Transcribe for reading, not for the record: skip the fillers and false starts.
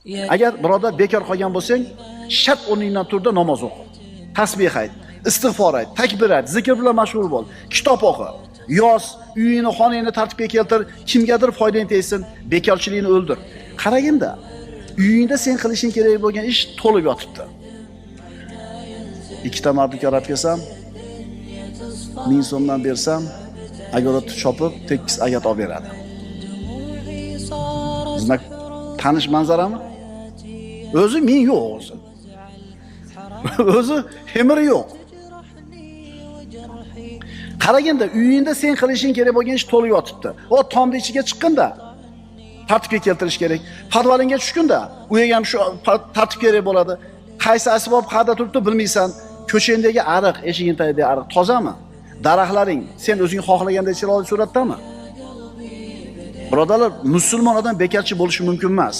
Agar birodar bekor qolgan bo'lsang, shart o'rningdan turda namoz o'qi. Tasbih ayt, istig'for ayt, takbir ayt, zikr bilan mashg'ul bo'l, kitob o'qi. Yoz, uyingni, xonangni tartibga keltir, kimgadir foydang tegsin, bekorchilikni o'ldir. Qaraganda, uyingda sen qilishing kerak bo'lgan ish to'lib yotibdi. Ikkita mardni qarab kelsam, 1000 so'mdan bersam, agarot chopib, tekis ayat olib beradi. Bizning tanish manzarami? O'zi men yo'q o'zi. O'zi hemiri yo'q. Qaraganda uyingda sen qilishing kerak bo'lgan ish to'lib yotibdi. O tomni ichiga chiqqanda tartibga keltirish kerak. Podvalingga tushganda, u ham shu tartib kerak bo'ladi. Qaysi asbob qayerda turibdi bilmaysan. Ko'changdagi ariq, eshiging tagidagi ariq tozami? Daraxtlaring sen o'zing xohlagandek chiroyli suratdami? Birodarlar, musulmon odam bekarchi bo'lishi mumkin emas.